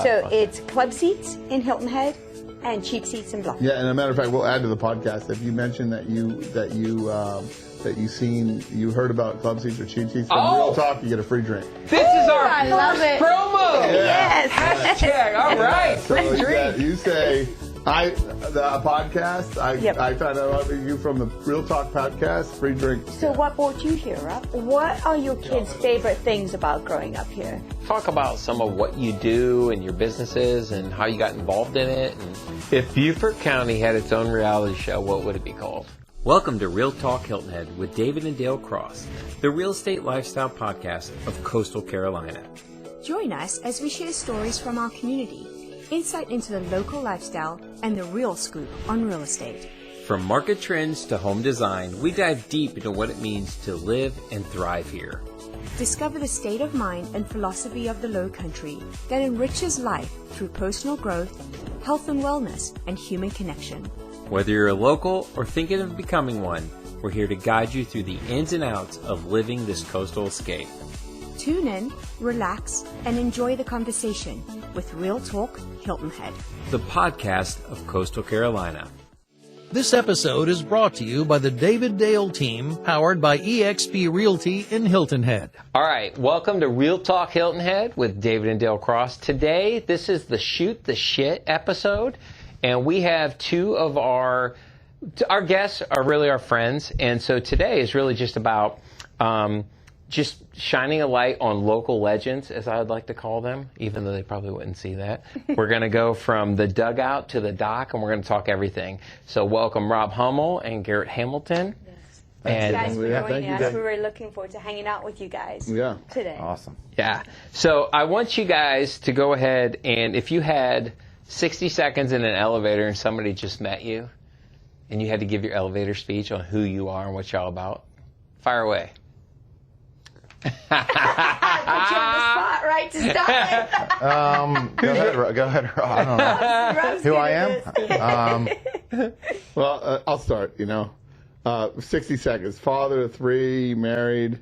So it's club seats in Hilton Head and cheap seats in Bluff. Yeah, and as a matter of fact, we'll add to the podcast if you mention that you heard about club seats or cheap seats. From Real Talk, you get a free drink. This is our I love it. promo. Yes. Hashtag. All right. So Free drink. you say the podcast. I found out about you from the Real Talk podcast. Free drink. So what brought you here, Rob? What are your kids' favorite things about growing up here? Talk about some of what you do and your businesses and how you got involved in it. And if Beaufort County had its own reality show, what would it be called? Welcome to Real Talk Hilton Head with David and Dale Cross, the real estate lifestyle podcast of Coastal Carolina. Join us as we share stories from our community, insight into the local lifestyle, and the real scoop on real estate. From market trends to home design, we dive deep into what it means to live and thrive here. Discover the state of mind and philosophy of the Lowcountry that enriches life through personal growth, health and wellness, and human connection. Whether you're a local or thinking of becoming one, we're here to guide you through the ins and outs of living this coastal escape. Tune in, relax, and enjoy the conversation with Real Talk Hilton Head, the podcast of Coastal Carolina. This episode is brought to you by the David Dale team, powered by eXp Realty in Hilton Head. All right, welcome to Real Talk Hilton Head with David and Dale Cross. Today, this is the Shoot the Shit episode, and we have two of our guests are really our friends, and so today is really just about just shining a light on local legends, as I would like to call them, even though they probably wouldn't see that. We're going to go from the dugout to the dock, and we're going to talk everything. So welcome Rob Hummel and Garrett Hamilton. Yes. And Thanks for joining us. Dave. We were looking forward to hanging out with you guys today. Awesome. yeah, so I want you guys to go ahead, and if you had 60 seconds in an elevator and somebody just met you, and you had to give your elevator speech on who you are and what you're all about, fire away. Put you on the spot, right, to start. Go ahead, Rob. I don't know Rob's who good I at am. this. Well, I'll start. 60 seconds. Father of three, married.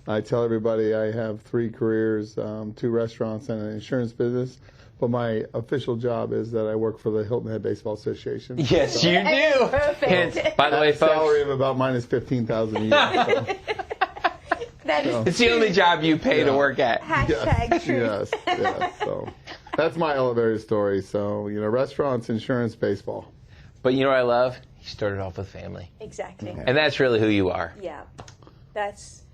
I tell everybody I have 3 careers, 2 restaurants and an insurance business. But my official job is that I work for the Hilton Head Baseball Association. Yes, you do. Perfect. And, by the way, folks, Salary of about minus $15,000 a year. That is it's the only job you pay to work at. hashtag true. Yes. So that's my elevator story. So, restaurants, insurance, baseball. But you know what I love? You started off with family. Exactly. And that's really who you are. Yeah. That's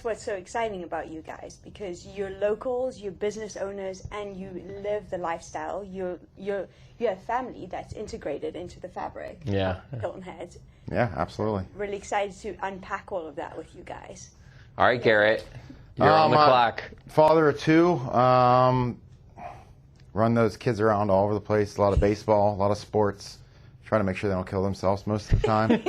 what's so exciting about you guys, because you're locals, you're business owners, and you live the lifestyle. You have family that's integrated into the fabric. Yeah. Of Hilton Head. Yeah, absolutely. Really excited to unpack all of that with you guys. All right, Garrett, you're on the clock. Father of 2. Run those kids around all over the place. A lot of baseball, a lot of sports. Try to make sure they don't kill themselves most of the time.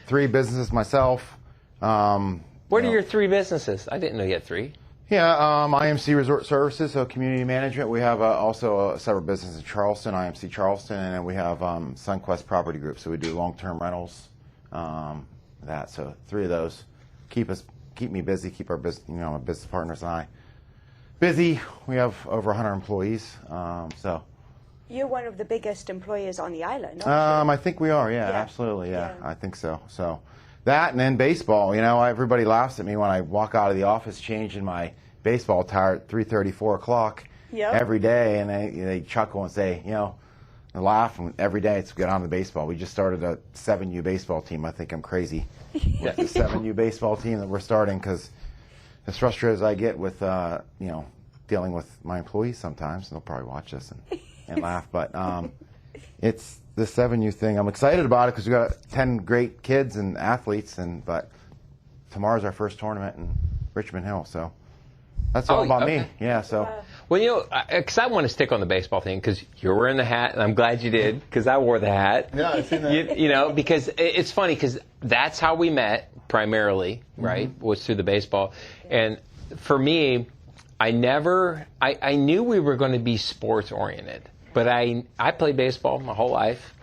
3 businesses myself. What are your 3 businesses? I didn't know you had 3. Yeah, IMC Resort Services, so community management. We have also a separate business in Charleston, IMC Charleston, and then we have Sunquest Property Group, so we do long-term rentals. So 3 of those keep me busy, keep our business, my business partners and I busy. We have over 100 employees, so. You're one of the biggest employers on the island, aren't you? I think we are, yeah. Absolutely, yeah, I think so. So that, and then baseball, everybody laughs at me when I walk out of the office changing my baseball attire at 3:30, 4 o'clock every day, and they chuckle and say, they laugh, and every day it's get on to baseball. We just started a 7U baseball team. I think I'm crazy. It's a 7U baseball team that we're starting, because as frustrated as I get with, dealing with my employees sometimes, they'll probably watch this and laugh, but it's the 7U thing. I'm excited about it because we got 10 great kids and athletes, but tomorrow's our first tournament in Richmond Hill, so that's all about me. Yeah, so. Well, because I want to stick on the baseball thing, because you're wearing the hat, and I'm glad you did, because I wore the hat. Yeah, I've seen that. Because it's funny, because that's how we met primarily, right, was through the baseball. And for me, I knew we were going to be sports oriented, but I played baseball my whole life,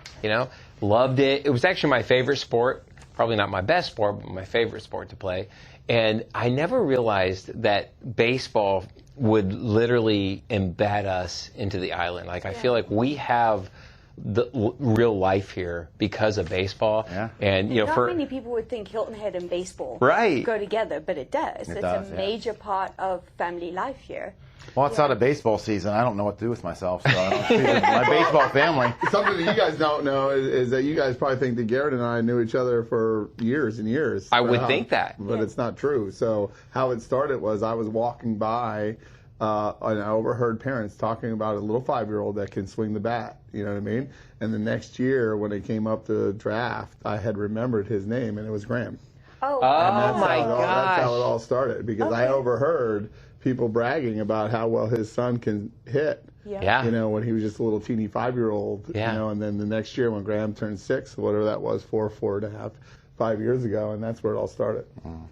loved it. It was actually my favorite sport, probably not my best sport, but my favorite sport to play. And I never realized that baseball would literally embed us into the island. Like, I feel like we have the real life here because of baseball. Yeah. And, you know, not many people would think Hilton Head and baseball go together, but it does. It's a major part of family life here. Well, it's out of baseball season. I don't know what to do with myself, so I don't see my baseball family. Something that you guys don't know is that you guys probably think that Garrett and I knew each other for years and years. I would think that. But it's not true. So how it started was I was walking by and I overheard parents talking about a little 5-year-old that can swing the bat. You know what I mean? And the next year when it came up to draft, I had remembered his name, and it was Graham. Oh my gosh. That's how it all started, because I overheard people bragging about how well his son can hit. Yeah. You know, when he was just a little teeny 5-year-old. Yeah. You know, and then the next year when Graham turned 6, whatever that was, 4.5, 5 years ago, and that's where it all started.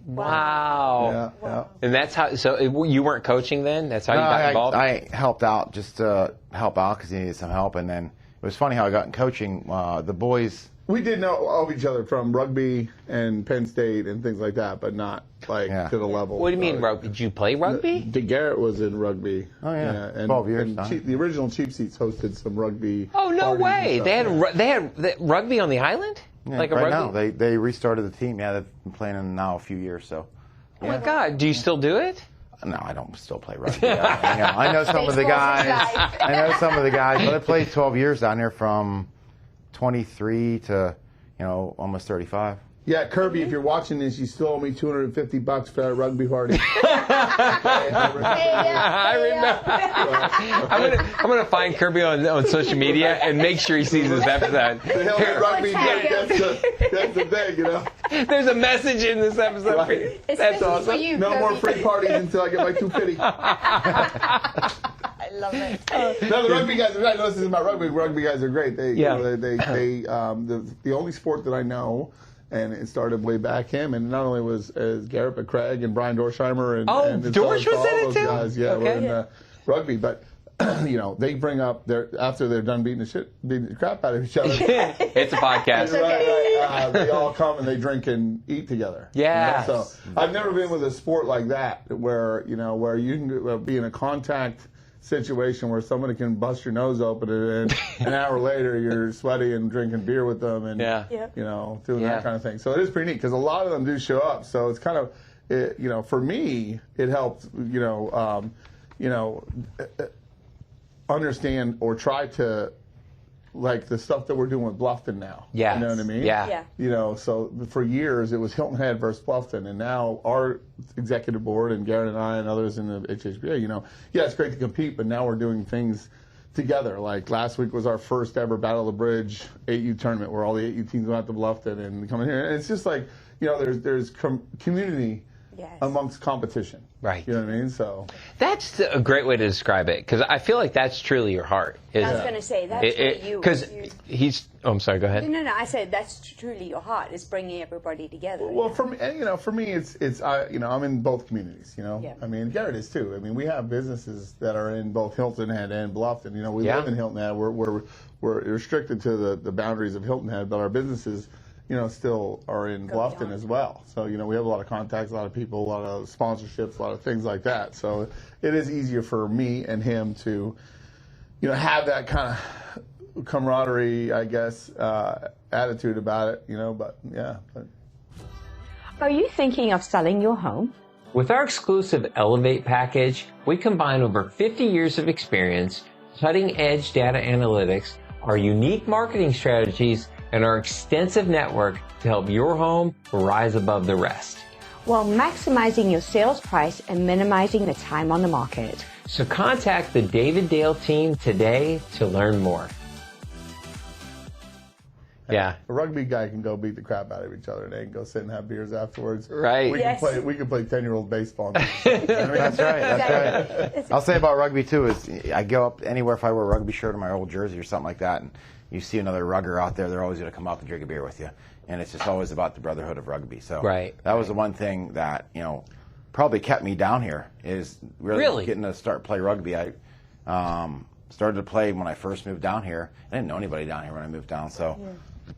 Wow. Yeah. And that's how. So you weren't coaching then? That's how you got involved. I helped out just to help out because he needed some help, and then it was funny how I got in coaching. The boys. We did know of each other from rugby and Penn State and things like that, but not like to the level. What do you mean rugby? Did you play rugby? Garrett was in rugby. Oh yeah, and 12 years. And the original Cheap Seats hosted some rugby. Oh no way! They had rugby on the island. Yeah, like a right rugby. now they restarted the team. Yeah, they've been playing now a few years. So. Oh my God! Do you still do it? No, I don't still play rugby. I know some of the guys. I know some of the guys, but I played 12 years down here from 23 to almost 35. Yeah, Kirby, if you're watching this, you still owe me $250 for that rugby party. I remember. I'm gonna find Kirby on social media and make sure he sees this episode. Rugby, that's the thing, you know. There's a message in this episode. Right. That's awesome. For you, no Kirby. more free parties until I get my $250. I love it. No, the rugby guys. I know this is about rugby. Rugby guys are great. The only sport that I know, and it started way back him, and not only was Garrett, but Craig and Brian Dorsheimer and Dorsh was in it too. Guys, were in rugby, but. They bring up after they're done beating the crap out of each other. It's a podcast. Right. They all come and they drink and eat together. Yeah. So I've never been with a sport like that where you can be in a contact situation where somebody can bust your nose open and an hour later you're sweaty and drinking beer with them and doing that kind of thing. So it is pretty neat because a lot of them do show up. So it's kind of for me it helped understand or try to like the stuff that we're doing with Bluffton now. Yeah. You know what I mean? Yeah. So for years it was Hilton Head versus Bluffton, and now our executive board and Garrett and I and others in the HHBA, it's great to compete, but now we're doing things together. Like last week was our first ever Battle of the Bridge 8U tournament where all the 8U teams went out to Bluffton and come in here. And it's just like, there's community amongst competition. Right. You know what I mean? So that's a great way to describe it because I feel like that's truly your heart. I was going to say that's what you. Because he's. Oh, I'm sorry. Go ahead. No. I said that's truly your heart is bringing everybody together. Well, for me, it's I'm in both communities. I mean, Garrett is too. I mean, we have businesses that are in both Hilton Head and Bluffton. We live in Hilton Head. We're restricted to the boundaries of Hilton Head, but our businesses. Still are in Bluffton as well. So, we have a lot of contacts, a lot of people, a lot of sponsorships, a lot of things like that. So it is easier for me and him to, have that kind of camaraderie, I guess, attitude about it, but yeah. Are you thinking of selling your home? With our exclusive Elevate package, we combine over 50 years of experience, cutting-edge data analytics, our unique marketing strategies, and our extensive network to help your home rise above the rest. While maximizing your sales price and minimizing the time on the market. So contact the David Dale team today to learn more. Yeah. A rugby guy can go beat the crap out of each other and they can go sit and have beers afterwards. Right. We can play 10-year-old baseball. That's right. I'll say about rugby too is I go up anywhere if I wear a rugby shirt or my old jersey or something like that and you see another rugger out there, they're always going to come up and drink a beer with you. And it's just always about the brotherhood of rugby. So that was the one thing that, probably kept me down here is really getting to start play rugby. I started to play when I first moved down here. I didn't know anybody down here when I moved down. So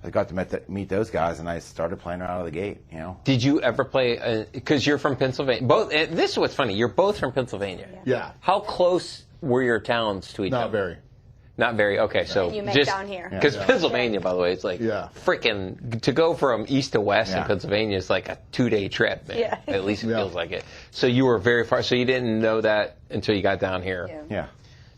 I got to meet those guys, and I started playing right out of the gate. You know. Did you ever play? Because you're from Pennsylvania. Both. This is what's funny. You're both from Pennsylvania. Yeah. How close were your towns to each other? Not very. Not very. Okay, so And you met just down here. because Pennsylvania, by the way, it's like freaking to go from east to west in Pennsylvania is like a 2-day trip. Man. Yeah. At least it feels like it. So you were very far. So you didn't know that until you got down here. Yeah.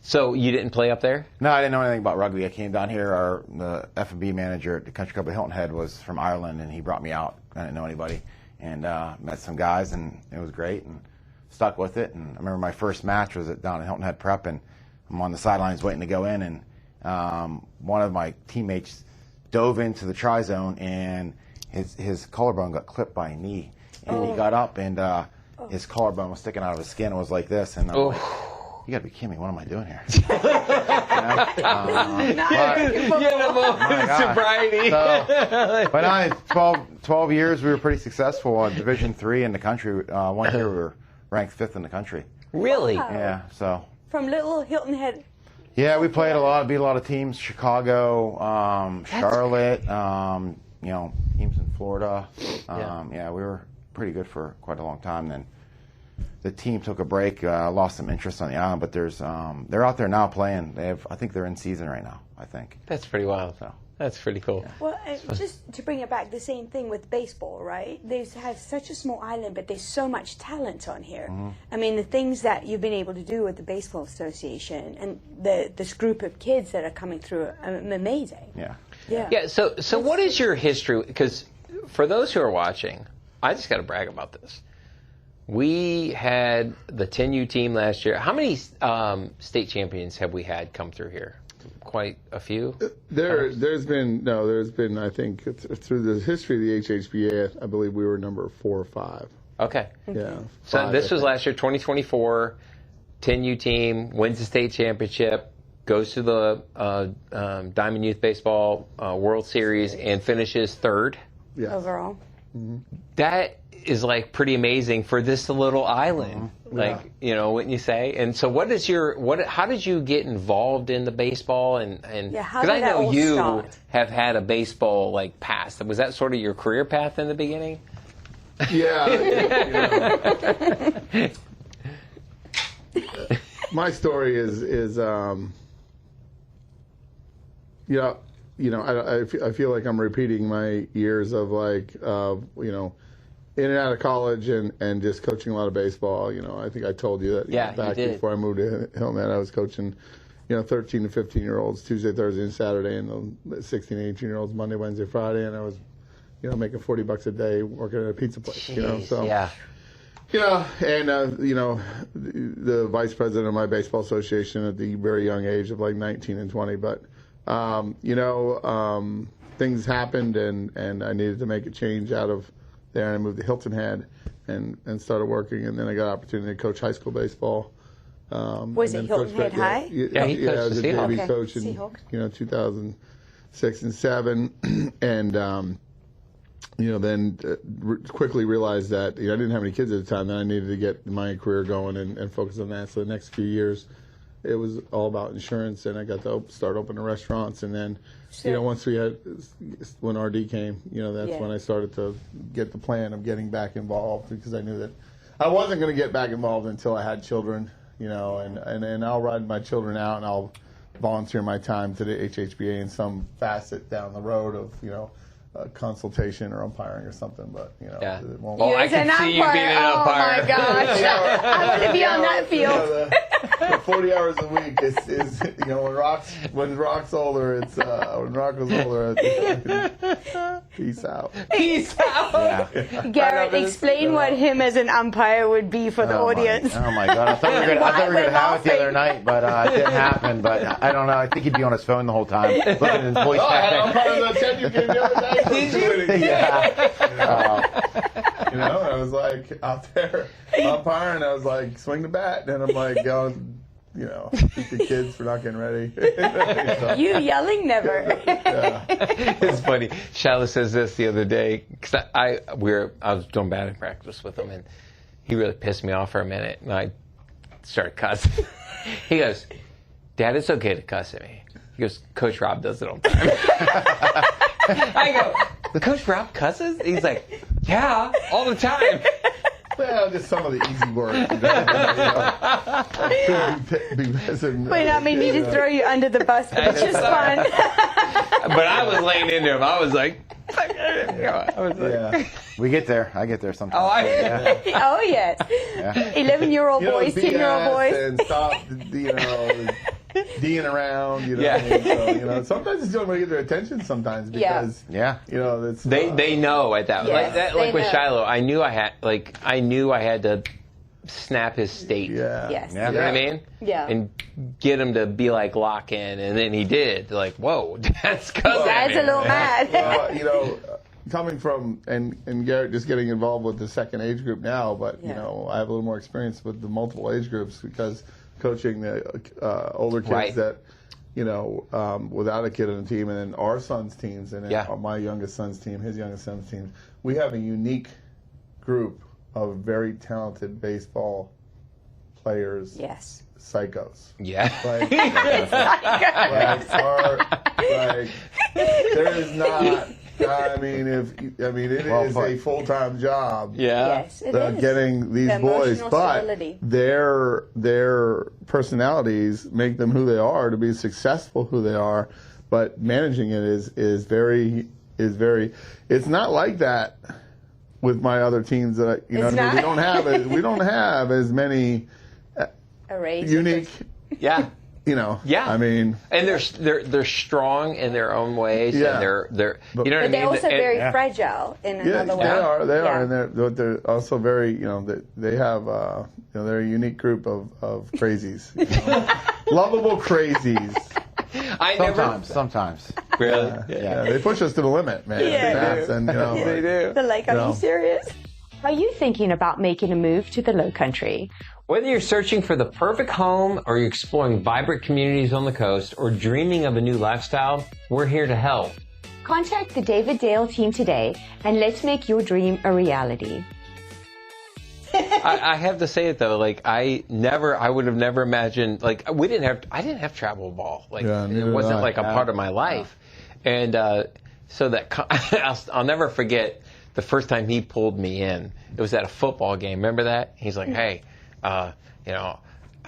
So you didn't play up there? No, I didn't know anything about rugby. I came down here. The F&B manager at the country club at Hilton Head was from Ireland, and he brought me out. I didn't know anybody, and met some guys, and it was great, and stuck with it. And I remember my first match was down at Hilton Head Prep, and I'm on the sidelines waiting to go in, and one of my teammates dove into the try zone, and his collarbone got clipped by a knee, and he got up, and his collarbone was sticking out of his skin. It was like this, and I'm like, you got to be kidding me. What am I doing here? Sobriety. But 12 years, we were pretty successful on Division III in the country. One year, we were ranked 5th in the country. Really? Wow. Yeah, so. From little Hilton Head. Yeah, we played beat a lot of teams. Chicago, Charlotte, teams in Florida. Yeah, we were pretty good for quite a long time. Then the team took a break, lost some interest on the island, but they're out there now playing. I think they're in season right now, I think. That's pretty wild. So. That's pretty cool. Well, just to bring it back, the same thing with baseball, right? They have such a small island, but there's so much talent on here. Mm-hmm. I mean, the things that you've been able to do with the Baseball Association and this group of kids that are coming through are amazing. Yeah. So what is your history? Because for those who are watching, I just got to brag about this. We had the 10U team last year. How many state champions have we had come through here? Quite a few. There's been I think through the history of the HHBA, I believe we were number 4 or 5. Okay. Yeah. So this was last year, 2024. 10U team wins the state championship, goes to the Diamond Youth Baseball World Series, and finishes 3rd. Yes. Overall. Mm-hmm. That is like pretty amazing for this little island. Mm-hmm. Like, wouldn't you say? And so how did you get involved in the baseball and because I know you have had a baseball like past. Was that sort of your career path in the beginning? Yeah. My story is I feel like I'm repeating my years of in and out of college and just coaching a lot of baseball. I think I told you that back before I moved to Hilton Head, I was coaching 13 to 15-year-olds Tuesday, Thursday, and Saturday, and the 16 to 18-year-olds Monday, Wednesday, Friday, and I was making $40 a day working at a pizza place. Jeez, the vice president of my baseball association at the very young age of like 19 and 20, but things happened and I needed to make a change out of there, and I moved to Hilton Head and started working, and then I got an opportunity to coach high school baseball. Was it Hilton Head High? Yeah, he coached I was a the Seahawks. JV coach in 2006 and 7, and then quickly realized that I didn't have any kids at the time, that I needed to get my career going and focus on that. So the next few years, it was all about insurance, and I got to start opening restaurants, and then when RD came, that's when I started to get the plan of getting back involved, because I knew that I wasn't going to get back involved until I had children, and I'll ride my children out and I'll volunteer my time to the HHBA in some facet down the road of, consultation or umpiring or something, but it won't. Oh, I can see you being an umpire. Oh my gosh, I want to be on that field. The 40 hours a week is when Rock's older, it's when Rock was older, peace out. Peace out. Yeah. Garrett, explain what him as an umpire would be for the audience. Oh my God! I thought we were going to have it the other night, but it didn't happen. But I don't know. I think he'd be on his phone the whole time, looking at his voice. I had umpire the 10U game the other night. Did you? Yeah. I was like out there umpiring. I was like, swing the bat, and I'm like going, beat the kids for not getting ready. You yelling never. It's funny. Shala says this the other day, because I was doing batting practice with him, and he really pissed me off for a minute, and I started cussing. He goes, "Dad, it's okay to cuss at me." He goes, "Coach Rob does it all the time." I go, Coach Ralph cusses? He's like, yeah, all the time. Well, just some of the easy words. Wait, I mean, need to throw you under the bus, but it's just fun. But I was laying into him. I was like, Yeah. We get there. I get there sometimes. Oh, yes. 11-year-old boys, 10-year-old boys. And stop, D'ing around, So, sometimes it's the only way to get their attention sometimes because, it's... They know at that. Yes, like with know. Shiloh, I knew I had to snap his state. Yeah. Yes. You know what I mean? Yeah. And get him to be like lock in, and then he did. Like, whoa, Dad's cussing. Dad's a little mad. Well, coming from and Garrett just getting involved with the second age group now, but I have a little more experience with the multiple age groups because coaching the older kids that without a kid on the team, and then our son's teams, and then my youngest son's team, his youngest son's team. We have a unique group of very talented baseball players. Yes. Psychos. Yeah. There is not. It is a full-time job. Yeah. Yes, it is. Getting these the boys, but stability. their personalities make them who they are to be successful who they are. But managing it is very. It's not like that with my other teams that we don't have as many unique. Yeah. Yeah. I mean, and they're strong in their own ways. Yeah. And they're you know what I mean. But they're also very fragile in another way. They are, and they're also very. They have. They're a unique group of crazies. Lovable crazies. Sometimes. Really? Yeah. They push us to the limit, man. Yeah, they do. They do. They're like, are you serious? Are you thinking about making a move to the Lowcountry? Whether you're searching for the perfect home, or you're exploring vibrant communities on the coast, or dreaming of a new lifestyle, we're here to help. Contact the David Dale team today and let's make your dream a reality. I have to say it though, I would have never imagined, I didn't have travel ball. It wasn't a part of my life. And so that, I'll never forget the first time he pulled me in. It was at a football game. Remember that? He's like, hey, I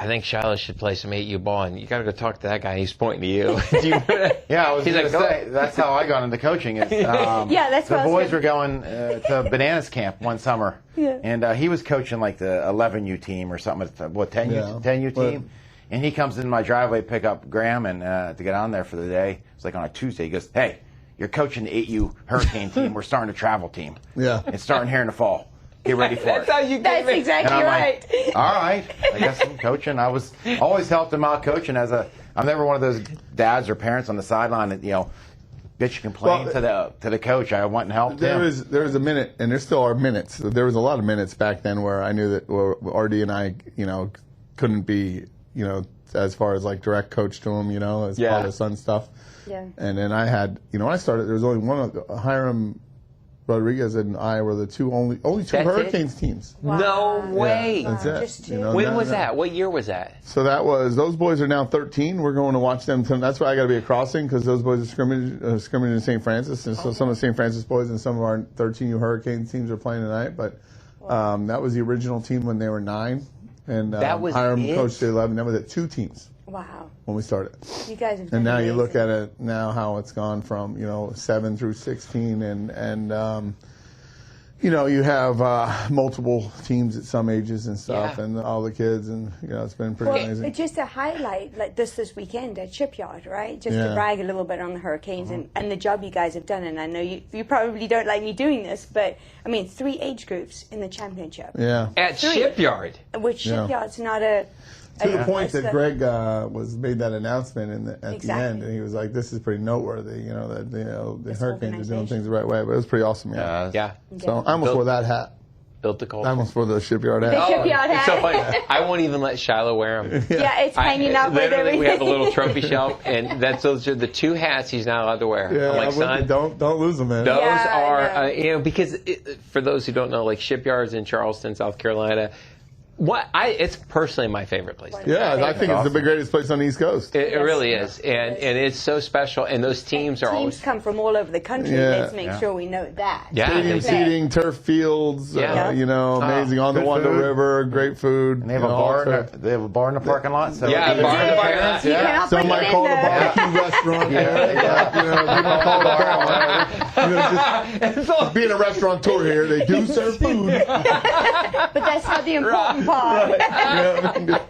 think Shiloh should play some 8U ball, and you got to go talk to that guy. He's pointing to you. Do you remember that? Yeah, I was going to say, that's how I got into coaching. That's the boys were going to Bananas Camp one summer, and he was coaching the 11U team or something, 10U team. And he comes in my driveway to pick up Graham and to get on there for the day. It's on a Tuesday. He goes, hey, you're coaching the 8U Hurricane team. We're starting a travel team. Yeah. It's starting here in the fall. Get ready for That's it. how you That's exactly right. All right. I guess I'm coaching. I was always helped him out coaching I'm never one of those dads or parents on the sideline that, bitch and complain to the coach. I went and helped him. There was a minute, and there still are minutes. There was a lot of minutes back then where I knew that RD and I, couldn't be, as far as direct coach to him, as part of the son stuff. Yeah. And then I had, when I started, there was only one, Hiram Rodriguez and I were the only two Hurricanes teams. Wow. No way. Yeah, that's it. When was that? What year was that? So those boys are now 13. We're going to watch them. That's why I got to be a crossing, because those boys are scrimmaging in St. Francis. And so some of the St. Francis boys and some of our 13U Hurricanes teams are playing tonight. But that was the original team when they were 9. And Hiram coached the 11. That was at 2 teams. Wow. When we started. You guys have done And now amazing. you look at it now, how it's gone from 7 through 16, and you have multiple teams at some ages and stuff, and all the kids, and it's been pretty amazing. But just to highlight this weekend at Shipyard, right? Just to brag a little bit on the Hurricanes and the job you guys have done. And I know you probably don't like me doing this, but 3 age groups in the championship. Yeah. At 3. Shipyard. Which Shipyard's not a. To the point that Greg made that announcement at the end, and he was like, "This is pretty noteworthy." The Hurricanes are doing things the right way, but it was pretty awesome. Yeah. So I almost wore that hat. Built the culture. I almost wore the Shipyard hat. The Shipyard hat. It's so funny. I won't even let Shiloh wear them. Yeah, it's hanging up with everything. We have a little trophy shelf, and those are the 2 hats he's not allowed to wear. Yeah, I'm like, son, don't lose them, man. Those are because for those who don't know, Shipyards in Charleston, South Carolina. It's personally my favorite place. Yeah, I think it's the greatest place on the East Coast. It really is, and it's so special. And those teams are always come from all over the country. Let's make sure we know that. Yeah, stadium seating, turf fields. Amazing on the Wonder River, great food. And they have a bar. They have a bar in the parking lot. So a bar in the parking lot. Some might call it a barbecue restaurant. People call it a bar. Just being a restaurateur here, they do serve food. But that's not the important part. Right.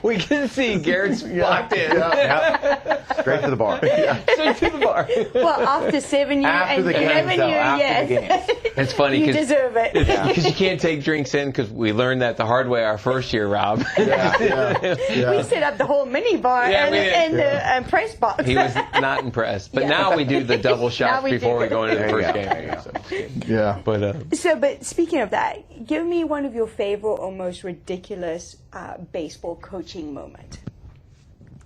We can see Garrett's locked in. Straight to the bar. Straight to the bar. Well, after 7 years and 11 years, yes. It's funny you deserve it. Because you can't take drinks in, because we learned that the hard way our first year, Rob. We set up the whole mini bar and the press box. He was not impressed. But now we do the double shots before we go into the first game. But speaking of that, give me one of your favorite or most ridiculous baseball coaching moment.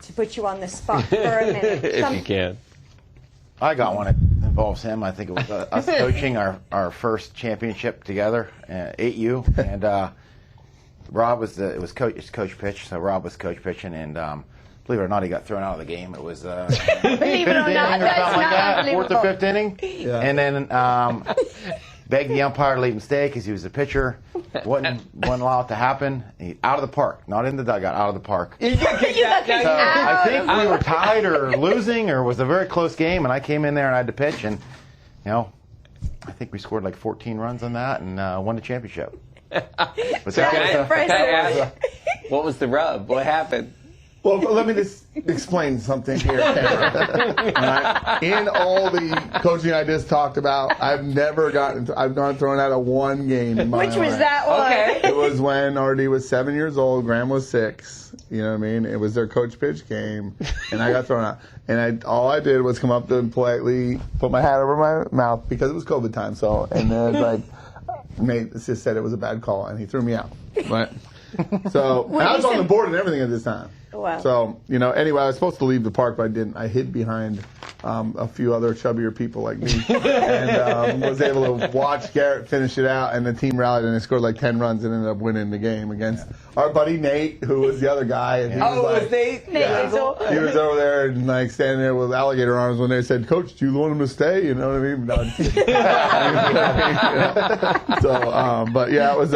To put you on the spot for a minute. If you can. I got one that involves him. I think it was us coaching our first championship together, 8U, and Rob was coach pitch. So Rob was coach pitching, and believe it or not, he got thrown out of the game. It was believe it or not, that's like not that, fourth or fifth inning, and then begged the umpire to leave him stay because he was the pitcher. Wouldn't allow it to happen. Out of the park, not in the dugout, out of the park. You got kicked out. So I think we were tied or losing, or it was a very close game, and I came in there and I had to pitch, and I think we scored like 14 runs on that and won the championship. What was the rub? What happened? Well, let me just explain something here, Cameron. Right? In all the coaching I just talked about, I've gone thrown out of one game in my life. Which was that one? Okay. It was when RD was 7 years old, Graham was 6. You know what I mean? It was their coach pitch game, and I got thrown out. And all I did was come up to and politely put my hat over my mouth because it was COVID time. So, and then Nate just said it was a bad call, and he threw me out. Right. So I was on the board and everything at this time. Wow. So, anyway, I was supposed to leave the park, but I didn't. I hid behind a few other chubbier people like me and was able to watch Garrett finish it out, and the team rallied, and they scored like 10 runs and ended up winning the game against our buddy Nate, who was the other guy. And he was Nate? Nate. He was over there and standing there with alligator arms when they said, "Coach, do you want him to stay?" You know what I mean? No, I'm kidding. But yeah, it was,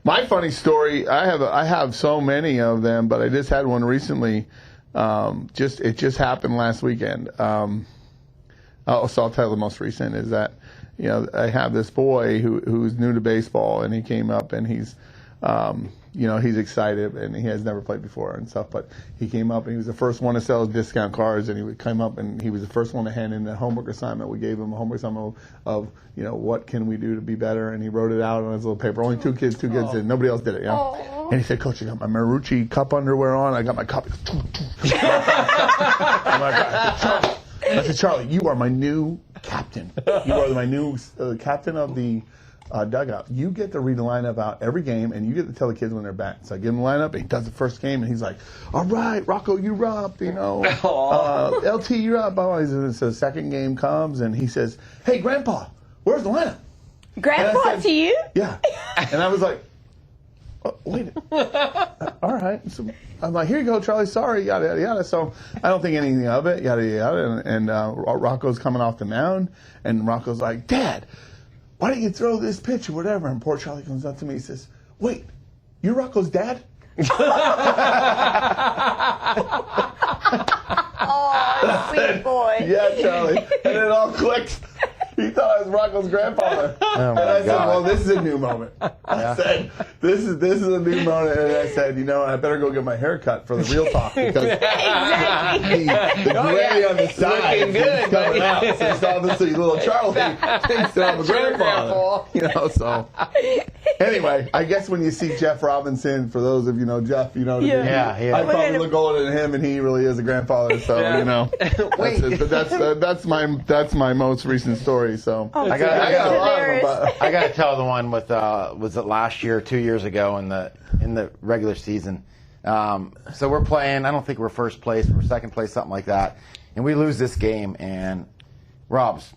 my funny story, I have so many of them, but I just had one recently. It just happened last weekend. So I'll tell the most recent is that, I have this boy who's new to baseball, and he came up and he's excited and he has never played before and stuff, but he came up and he was the first one to sell his discount cards, and he came up and he was the first one to hand in the homework assignment. We gave him a homework assignment of what can we do to be better, and he wrote it out on his little paper. Only two kids did it. Nobody else did it. And he said, "Coach, I got my Marucci cup underwear on. I got my cup." I said, "Charlie, you are my new captain. You are my new captain of the dugout. You get to read the lineup out every game, and you get to tell the kids when they're back." So I give him the lineup, and he does the first game, and he's like, "All right, Rocco, you're up, LT, you're up." So the second game comes, and he says, "Hey, Grandpa, where's the lineup?" Grandpa to you? Yeah. And I was like, wait. All right. So I'm like, "Here you go, Charlie. Sorry, yada, yada, yada." So I don't think anything of it, yada, yada. And Rocco's coming off the mound, and Rocco's like, "Dad, why don't you throw this pitch or whatever?" And poor Charlie comes up to me and says, "Wait, you're Rocco's dad?" Oh, sweet boy. "Yeah, Charlie." And it all clicked. He thought I was Rocco's grandfather. And I said, "Well, this is a new moment." I said, this is a new moment. And I said, I better go get my hair cut for the Real Talk, because the gray on the side is coming out. So it's obviously little Charlie thinks that I'm a grandfather. So anyway, I guess when you see Jeff Robinson, for those of you know Jeff, I probably look older than him, and he really is a grandfather. So that's my most recent story. So I got to tell the one with was it last year, 2 years ago in the regular season. So we're playing. I don't think we're first place. We're second place, something like that. And we lose this game, and Rob's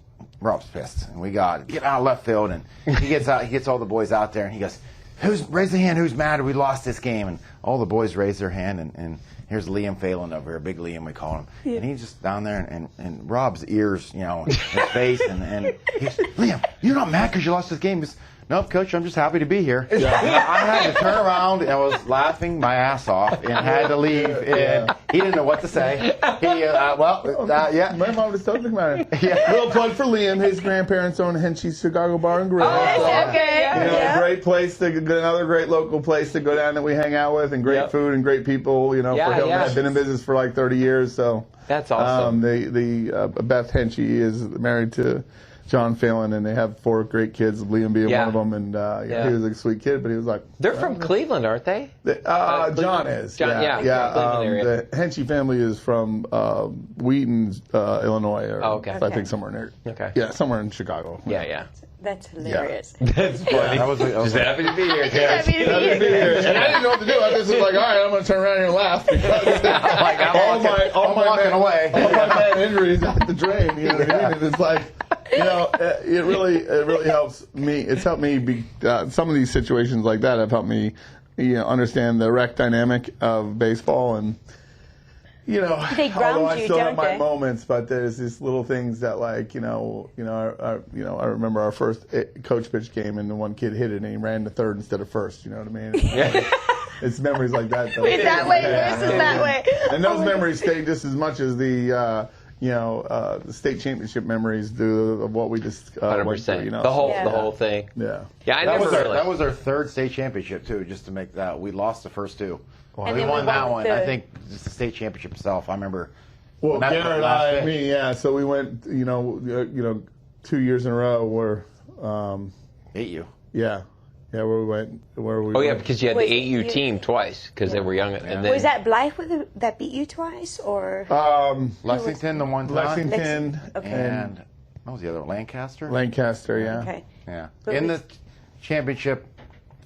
pissed. And we get out of left field, and he gets all the boys out there, and he goes, raise the hand who's mad we lost this game? And all the boys raise their hand, and here's Liam Phelan over here, Big Liam we call him. Yeah. And he's just down there, and Rob's ears, his face, and he's, Liam, you're not mad because you lost this game? He's, nope, Coach, I'm just happy to be here. Yeah. I had to turn around and was laughing my ass off and had to leave. And he didn't know what to say. Yeah. My mom was talking about it. Yeah. Little plug for Liam. His grandparents own Henschie's Chicago Bar and Grill. Okay. A great place another great local place to go down that we hang out with, and great food and great people. For Hilton. I've been in business for like 30 years, so that's awesome. Beth Henschie is married to John Phelan, and they have 4 great kids, Liam being one of them, and he was a sweet kid, but he was like... They're from Cleveland, aren't they? John is. The Henschie family is from Wheaton, Illinois, or I think somewhere near... Okay. Yeah, somewhere in Chicago. Yeah. That's hilarious. That's funny. I was just happy to be here. Happy to be here. And I didn't know what to do. I just was like, all right, I'm going to turn around here and laugh, because all my bad injuries at the drain, you know what I mean? And it's like... it really helps me. It's helped me be, some of these situations like that have helped me, understand the rec dynamic of baseball, and they ground although I you, still don't have my they? moments, but there's these little things that I remember our first coach pitch game, and the one kid hit it and he ran to third instead of first. You know what I mean? It's memories like that. Wait, that way versus that way. And those memories stay just as much as the state championship memories do of what we just 100%. The whole thing. Yeah. Yeah, that was our 3rd state championship too. Just to make that, we lost the first 2. And we then won that one. I think just the state championship itself. I remember. Well, Garrett and me, so we went, 2 years in a row where. Ate you. Yeah. Yeah, where we went. Because you had the 8U team twice, because they were young. And then, was that Blythe that beat you twice, or? Lexington the one time. Lexington. Okay. And what was the other? Lancaster? Lancaster, yeah. Okay. Yeah. In the championship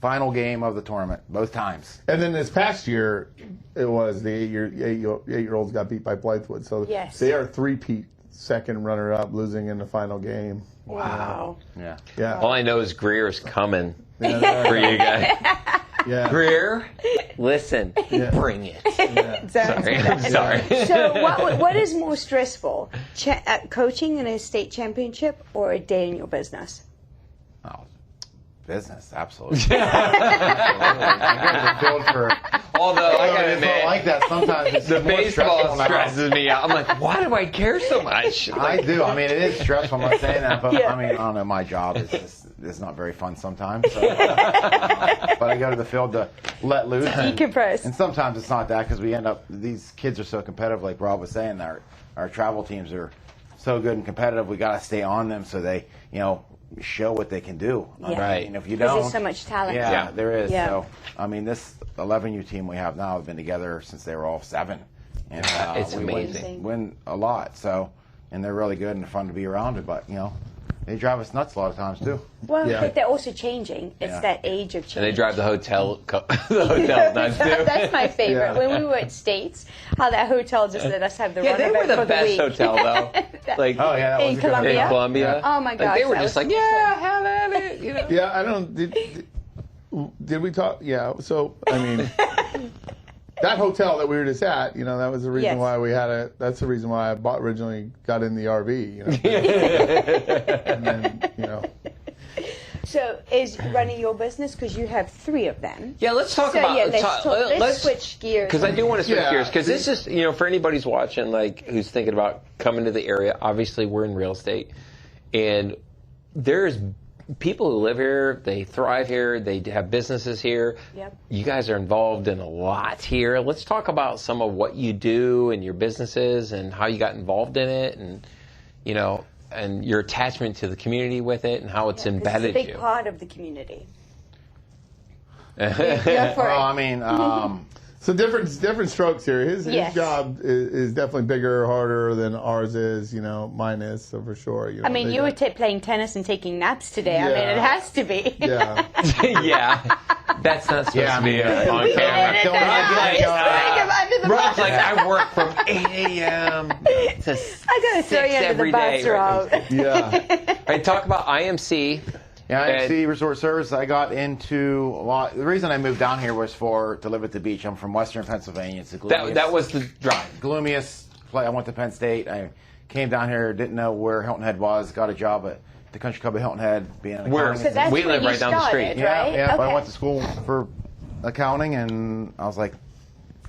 final game of the tournament, both times. And then this past year, it was the 8-year-olds got beat by Blythewood. So they are 3-peat second runner-up, losing in the final game. Wow. Yeah. All I know is Greer's coming for you guys. Yeah. Greer, listen, bring it. I'm sorry. So what is more stressful, coaching in a state championship or a day in your business? Oh, business, absolutely. Although I gotta admit, not like that. Sometimes it's the baseball stresses me out. I'm like, why do I care so much? I do. I mean, it is stressful. I'm not saying that, but I mean, I don't know. My job is not very fun sometimes. So, but I go to the field to let loose, decompress. And sometimes it's not that, because we end up. These kids are so competitive, like Rob was saying. Our travel teams are so good and competitive. We got to stay on them so they, show what they can do. Right. And if you don't, there's so much talent. Yeah, there is. Yeah. So, I mean, this 11U team we have now have been together since they were all 7. And it's we amazing. Win a lot. So, and they're really good and fun to be around. But they drive us nuts a lot of times too. Well, but they're also changing. It's that age of change. And they drive the hotel nuts too. That's my favorite. When we were at States, how that hotel just let us have the they were the best hotel though. Like in Columbia. In Columbia. Oh my gosh. They were just like, have at it. Yeah, I don't. Did we talk? Yeah. So I mean, that hotel that we were just at, that was the reason why we had it. That's the reason why I originally got in the RV. And then, So is running your business, because you have 3 of them. Yeah, let's talk about. Let's switch gears. Because I do want to switch gears. Because this is, for anybody who's watching, who's thinking about coming to the area. Obviously, we're in real estate, and there's people who live here. They thrive here. They have businesses here. Yep. You guys are involved in a lot here. Let's talk about some of what you do and your businesses and how you got involved in it, and and your attachment to the community with it, and how it's embedded it's a big part of the community. I mean, so different strokes here. His job is definitely bigger, harder than ours is. Mine is, so for sure. I mean, you were playing tennis and taking naps today. Yeah. I mean, it has to be. Yeah. Yeah. That's not supposed to be on camera. Rob's like, I work from 8 a.m. to 6 I gotta throw you under the every bus, day. Rob. Yeah. All right, talk about IMC. Yeah, IXP Resort Service. I got into a lot. The reason I moved down here was to live at the beach. I'm from Western Pennsylvania. It's the gloomiest. That was the drive. Gloomiest place. I went to Penn State. I came down here, didn't know where Hilton Head was. Got a job at the Country Club of Hilton Head. Being an accountant. So we live right down the street. Yeah. But I went to school for accounting, and I was like,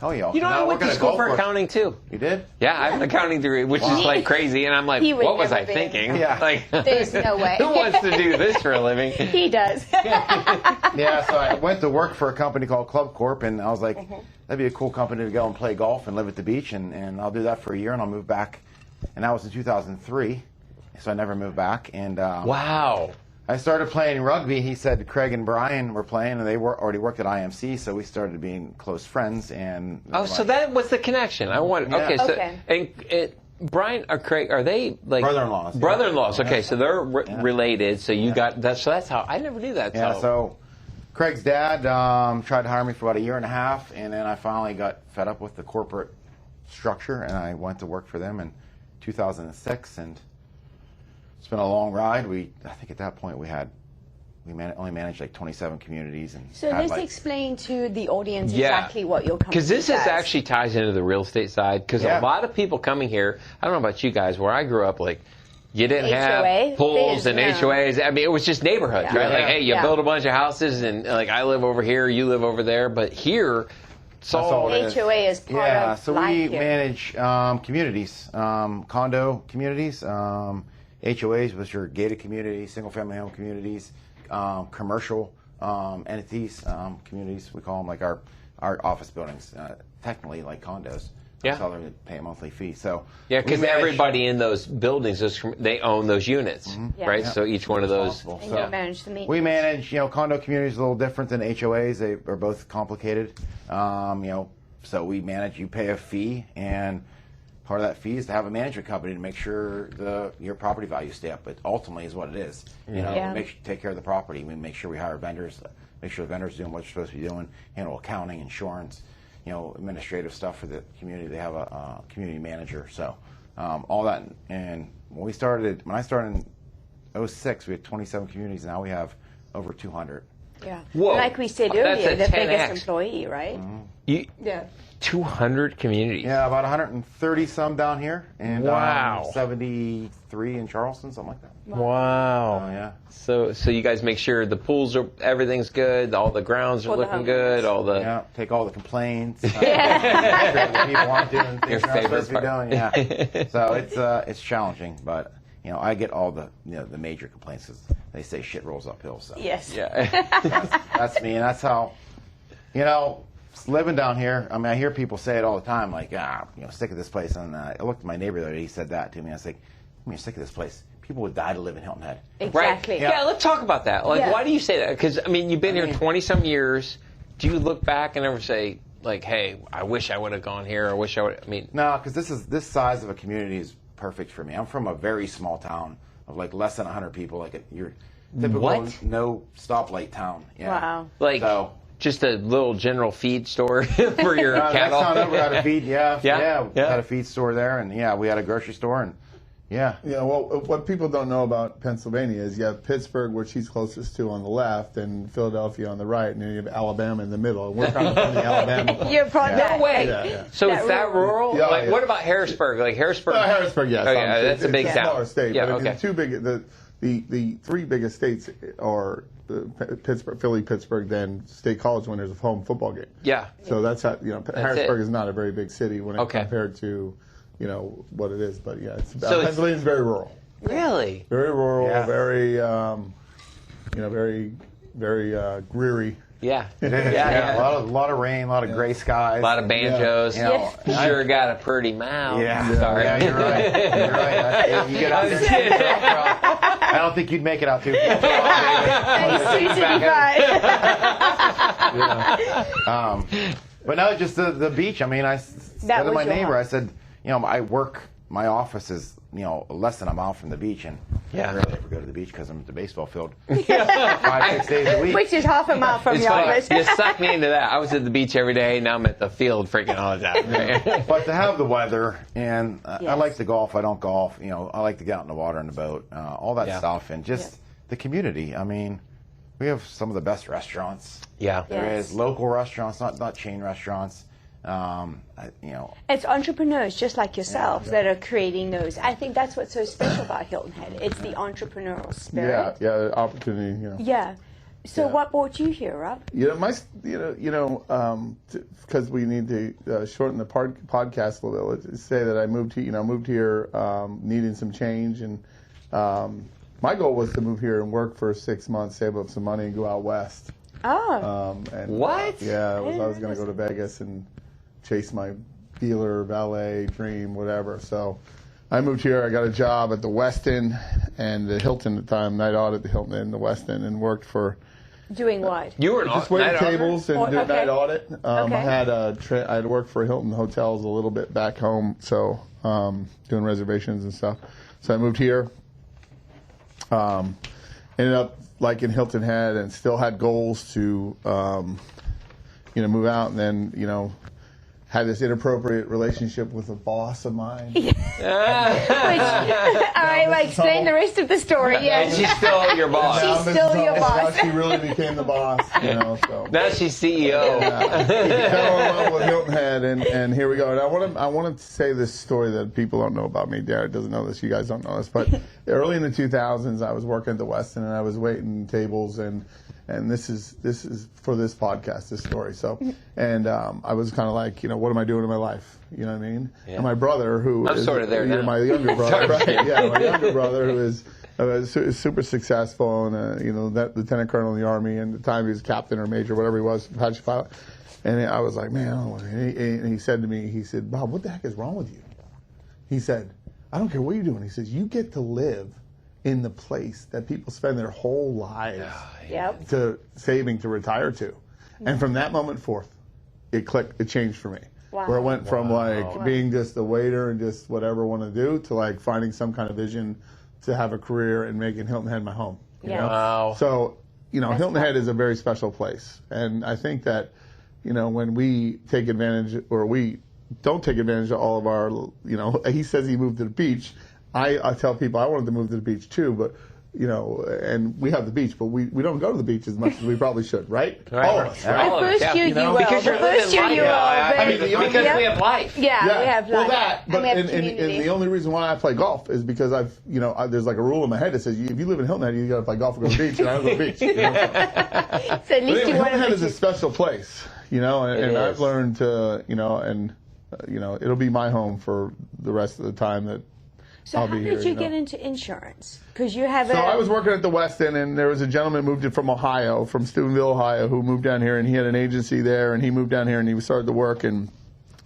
oh yeah. You know, I went to school for accounting too. You did? Yeah, I have an accounting degree, which is like crazy, and I'm like, what was I thinking? Yeah. Like, there's no way. Who wants to do this for a living? He does. Yeah, so I went to work for a company called Club Corp, and I was like, that'd be a cool company to go and play golf and live at the beach, and I'll do that for a year, and I'll move back. And that was in 2003, so I never moved back. And wow. I started playing rugby. He said Craig and Brian were playing, and they already worked at IMC, so we started being close friends. And so that was the connection. I wanted. Yeah. Okay, so and Brian or Craig, are they like brother-in-laws? Brother-in-laws. Okay, so they're related. So you got that. So that's how I never knew that. Yeah. So Craig's dad tried to hire me for about a year and a half, and then I finally got fed up with the corporate structure, and I went to work for them in 2006, and it's been a long ride. I think at that point we only managed like 27 communities. And so let's explain to the audience exactly what your company does. Because this is actually ties into the real estate side. Because a lot of people coming here, I don't know about you guys, where I grew up, like, you didn't have pools and HOAs. I mean, it was just neighborhoods, right? Like, hey, you build a bunch of houses, and like I live over here, you live over there. But here, it's all HOA is part of so we manage communities, condo communities, HOAs, which are gated communities, single-family home communities, commercial entities, communities. We call them like our office buildings, technically like condos. Yeah. So they pay a monthly fee. So because everybody in those buildings, they own those units, right? Yeah. So each one of those. And you manage the maintenance. We manage, condo communities a little different than HOAs. They are both complicated. So we manage. You pay a fee, and part of that fee is to have a management company to make sure your property values stay up. But ultimately, is what it is. Take care of the property. We make sure we hire vendors. Make sure the vendors are doing what they're supposed to be doing. Handle accounting, insurance. Administrative stuff for the community. They have a community manager. So all that. And when I started in 2006, we had 27 communities. Now we have over 200. Yeah. Whoa. Like we said earlier, the biggest employee, right? Mm-hmm. 200 communities. Yeah, about 130 some down here, and 73 in Charleston, something like that. Wow. Yeah. So you guys make sure the pools everything's good, all the grounds are looking good, take all the complaints. Make sure that people aren't doing things they're not supposed to be doing. Yeah. So it's challenging, but I get all the the major complaints. They say shit rolls uphill. So yes. Yeah. That's me, and that's how living down here. I mean, I hear people say it all the time, like sick of this place. And I looked at my neighbor the other day. He said that to me. I was like, I'm sick of this place. People would die to live in Hilton Head. Exactly. Right. Yeah, let's talk about that. Like, why do you say that? Because, I mean, you've been here 20-some years. Do you look back and ever say, like, hey, I wish I would have gone here, or I wish I would, No, because this size of a community is perfect for me. I'm from a very small town of, like, less than 100 people, like your typical no stoplight town. Yeah. Wow. Just a little general feed store for your cattle? Next town over had a feed, we had a feed store there, and, we had a grocery store, and, well, what people don't know about Pennsylvania is you have Pittsburgh, which he's closest to on the left, and Philadelphia on the right, and then you have Alabama in the middle. And we're kind of from the Alabama. You're from No way. Yeah. So is that rural? What about Harrisburg? Like Harrisburg? Harrisburg, yes. Okay, that's a big town. Smaller state. Yeah, but the three biggest states are Pittsburgh, Philly, Pittsburgh, then state college winners of home football game. Yeah. So that's how Harrisburg is not a very big city when compared to what it is, but Pennsylvania is very rural. Really? Very rural, very very dreary. Yeah. A lot of rain, a lot of gray skies, a lot of banjos. Sure got a pretty mouth. Sorry. Yeah, you're right. You get out there. I don't think you'd make it out too. But no, just the beach. I mean, I said to my neighbor, I said, my office is, less than a mile from the beach, and I rarely ever go to the beach because I'm at the baseball field 5-6 days a week. Which is half a mile from your office. You sucked me into that. I was at the beach every day. Now I'm at the field freaking all the time. But to have the weather, and I like to golf. I don't golf. I like to get out in the water in the boat, all that stuff, and just the community. I mean, we have some of the best restaurants. Yeah. There is local restaurants, not chain restaurants. It's entrepreneurs just like yourself that are creating those. I think that's what's so special about Hilton Head. It's the entrepreneurial spirit. Yeah, opportunity. Yeah. So what brought you here, Rob? Because we need to shorten the podcast a little bit. Let's say that I moved here needing some change, and my goal was to move here and work for 6 months, save up some money, and go out west. Oh. What? I was going to go to Vegas and chase my dealer, valet, dream, whatever. So I moved here. I got a job at the Westin and the Hilton at the time, night audit, the Hilton and the Westin, and worked for. Doing what? You were just waiting tables and doing night audit. I had worked for Hilton Hotels a little bit back home, so doing reservations and stuff. So I moved here. Ended up liking Hilton Head and still had goals to move out, and then had this inappropriate relationship with a boss of mine. Explain the rest of the story. Yeah. And she's still your boss. She's still your boss. Now she really became the boss. So. Now she's CEO. Fell in love with Hilton Head, and here we go. And I want to say this story that people don't know about me. Garrett doesn't know this. You guys don't know this. But early in the 2000s, I was working at the Westin, and I was waiting tables, and this is for this podcast, this story. So, and I was kind of like, what am I doing in my life? You know what I mean? Yeah. And my brother, who I'm is sort of there now. My younger brother, right? Yeah, my younger brother, who is super successful, and that lieutenant colonel in the Army, and at the time he was captain or major, whatever he was, Apache pilot. And I was like, man, I don't want to. And he said to me, he said, Bob, what the heck is wrong with you? He said, I don't care what you're doing. He says, you get to live in the place that people spend their whole lives to saving to retire to. And from that moment forth, it clicked, it changed for me. Wow. Where it went from being just a waiter and just whatever I want to do to finding some kind of vision to have a career and making Hilton Head my home. You know? Wow. So, Hilton Head is a very special place. And I think that, when we take advantage, or we don't take advantage of all of our, he says he moved to the beach. I tell people I wanted to move to the beach too, but and we have the beach, but we don't go to the beach as much as we probably should, right? All of us, right? The first year you will. Because you're living life. Because we have life. Yeah, we have life. Well, that, but and the only reason why I play golf is because there's like a rule in my head that says if you live in Hilton Head, you got to play golf or go to the beach, and I don't go to the beach. So at least Hilton Head is a special place, and I've learned to, it'll be my home for the rest of the time that. So how did you get into insurance? Because you have. So I was working at the Westin, and there was a gentleman moved in from Ohio, from Steubenville, Ohio, who moved down here, and he had an agency there, and he moved down here, and he started to work, and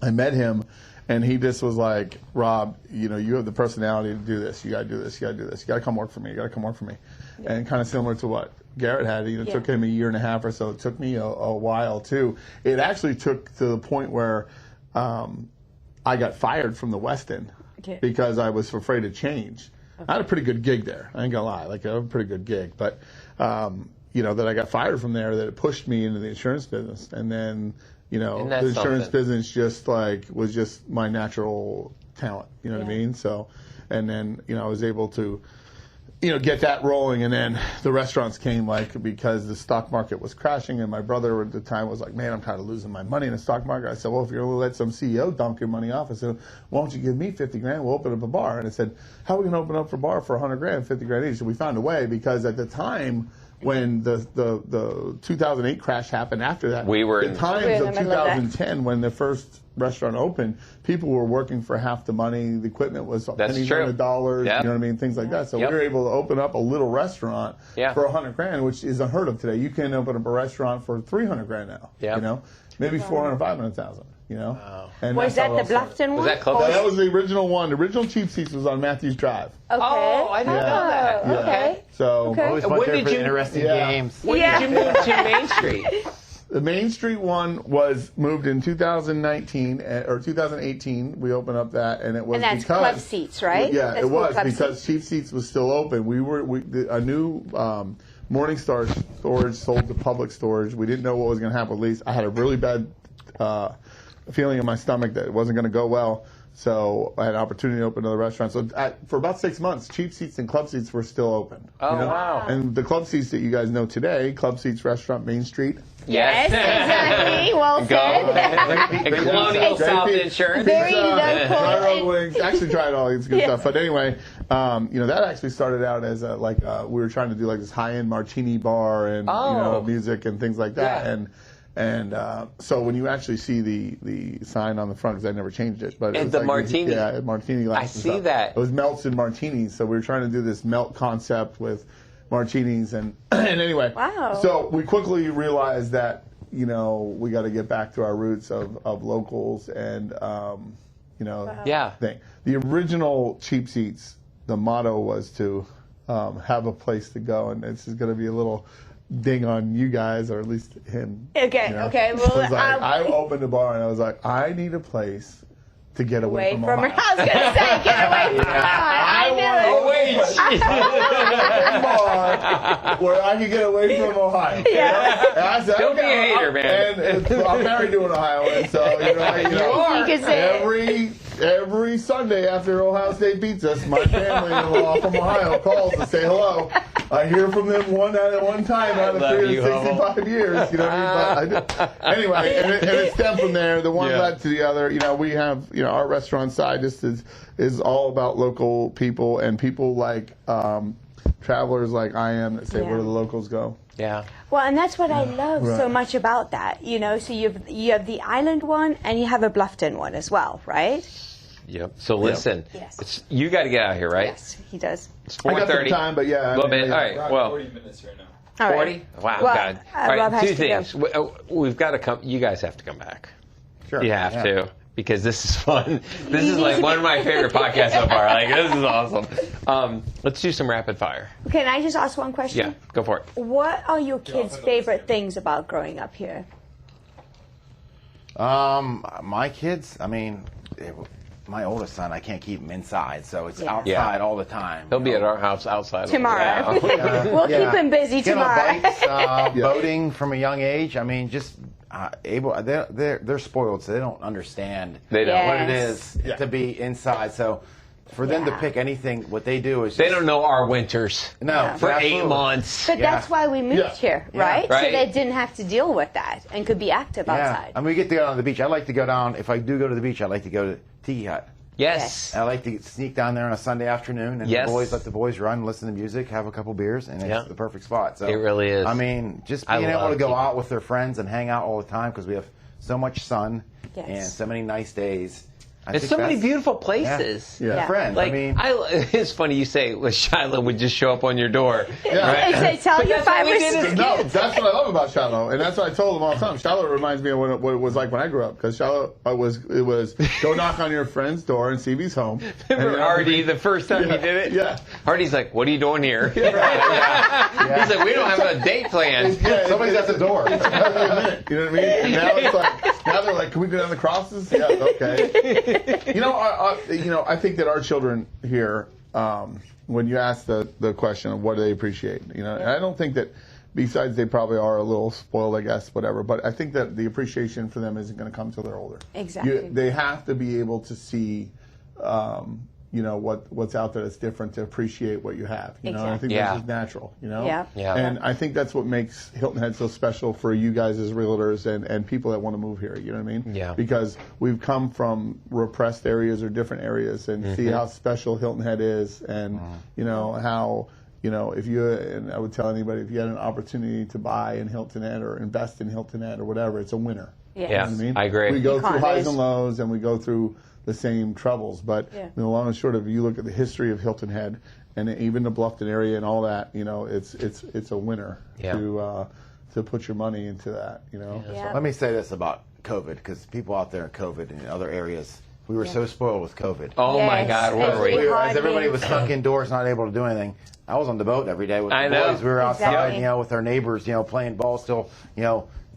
I met him, and he just was like, Rob, you have the personality to do this. You got to do this. You got to do this. You got to come work for me. You got to come work for me. Yeah. And kind of similar to what Garrett had. It took him a year and a half or so. It took me a while too. It actually took to the point where I got fired from the Westin. Okay. Because I was afraid of change. Okay. I had a pretty good gig there. I ain't gonna lie, a pretty good gig. But that I got fired from there, that it pushed me into the insurance business, and then the insurance business just was just my natural talent. You know what I mean? So, and then I was able to get that rolling, and then the restaurants came because the stock market was crashing, and my brother at the time was like, man, I'm kind of losing my money in the stock market. I said, well, if you're going to let some CEO dump your money off, I said, why don't you give me 50 grand? We'll open up a bar. And I said, how are we going to open up a bar for 100 grand, 50 grand each? So we found a way, because at the time when the 2008 crash happened after that, we were in the times of 2010 when the first restaurant opened, people were working for half the money. The equipment was pennies on the dollars. Yep. You know what I mean? Things like that. So we were able to open up a little restaurant for 100 grand, which is unheard of today. You can open up a restaurant for 300 grand now. Yep. Maybe 400, 500,000. Wow. And was that the Bluffton one? Was that close? That was the original one. The original Cheap Seats was on Matthews Drive. Okay. Oh, I didn't know that. Okay. So always went there for interesting games. When did you move to Main Street? The Main Street one was moved in 2019 or 2018. We opened up that, and it was because Club Seats, right? Yeah, that's it was because Cheap Seats was still open. A new Morningstar storage sold to Public Storage. We didn't know what was going to happen with lease. I had a really bad feeling in my stomach that it wasn't going to go well. So I had an opportunity to open another restaurant. So for about 6 months, cheap seats and club seats were still open. Oh, wow. And the club seats that you guys know today, Club Seats Restaurant, Main Street. Yes, exactly. Well said. Colonial South Insurance. Very local. Wings. Actually tried all these good stuff. But anyway, that actually started out as we were trying to do like this high-end martini bar and music and things like that. Yeah. And so when you actually see the sign on the front, because I never changed it, but it was the like martini. Martini glass. I see that. It was melts and martinis. So we were trying to do this melt concept with martinis and anyway. Wow. So we quickly realized that we got to get back to our roots of locals and thing. The original Cheap Seats, the motto was to have a place to go, and this is going to be a little ding on you guys, or at least him. Okay, okay. Well, I opened a bar and I was like, I need a place to get away from Ohio. I was going to say, get away from Ohio. Where I could get away from Ohio. Yeah. And I said, Don't be a hater, man. And I'm married to an Ohioan, so You can say every Sunday after Ohio State beats us, my family-in-law from Ohio calls to say hello. I hear from them one time out of 365 years. You know what I mean? But anyway, and it stemmed from there. The one led to the other. We have our restaurant side just is all about local people and people like travelers like I am that say, where do the locals go? Yeah. Well, and that's what I love so much about that. So you have the island one and you have a Bluffton one as well, right? Yep. So listen, you got to get out here, right? Yes, he does. It's 4:30. I got some time, but a little bit. All right. Well, 40 minutes right now. 40? Wow, well, God. All right, Rob has two to things. We've got to come. You guys have to come back. Sure. You have to, because this is fun. This is like one of my favorite podcasts so far. Like, this is awesome. Let's do some rapid fire. Can I just ask one question? Yeah, go for it. What are your kids' favorite things about growing up here? My kids, my oldest son, I can't keep him inside, so it's outside all the time. He'll be at our house outside tomorrow. We'll keep him busy tomorrow. Bikes, boating from a young age. They're spoiled, so they don't understand what it is to be inside. So for them to pick anything, what they do is they don't know our winters. No, for 8 months. But that's why we moved here, right? Right? So they didn't have to deal with that and could be active outside. We get to go down to the beach. I like to go down. If I do go to the beach, I like to go to Tiki Hut. Yes. I like to sneak down there on a Sunday afternoon and let the boys run, listen to music, have a couple beers, and it's the perfect spot. So it really is. Just being able to go out with their friends and hang out all the time because we have so much sun and so many nice days. There's so many beautiful places. Friends. Like, it's funny you say Shiloh would just show up on your door. Right? They say, tell your 5 or 6 No, that's what I love about Shiloh, and that's what I told them all the time. Shiloh reminds me of what it was like when I grew up, because Shiloh was go knock on your friend's door and CB's home. Remember Hardy, the first time you did it? Yeah. Hardy's like, what are you doing here? He's like, we don't have a date planned. Somebody's at the door. You know what I mean? And now they're like, can we go down the crosses? Yeah, okay. I think that our children here, when you ask the question of what do they appreciate, and I don't think that, besides they probably are a little spoiled, I guess, whatever, but I think that the appreciation for them isn't going to come till they're older. Exactly. They have to be able to see, what's out there that's different to appreciate what you have. And I think that's just natural, Yeah. And I think that's what makes Hilton Head so special for you guys as realtors and people that want to move here, you know what I mean? Yeah. Because we've come from repressed areas or different areas and see how special Hilton Head is and, how, if you, and I would tell anybody, if you had an opportunity to buy in Hilton Head or invest in Hilton Head or whatever, it's a winner. Yes. You know what I mean? I agree. We go through highs and lows and we go through the same troubles, but the long and short of it, you look at the history of Hilton Head and even the Bluffton area and all that, it's a winner to put your money into that, Yeah. Let me say this about COVID, because people out there in COVID and in other areas, we were so spoiled with COVID. Oh my God, were we? As everybody was stuck indoors, not able to do anything. I was on the boat every day with the boys. We were outside, with our neighbors, playing ball still,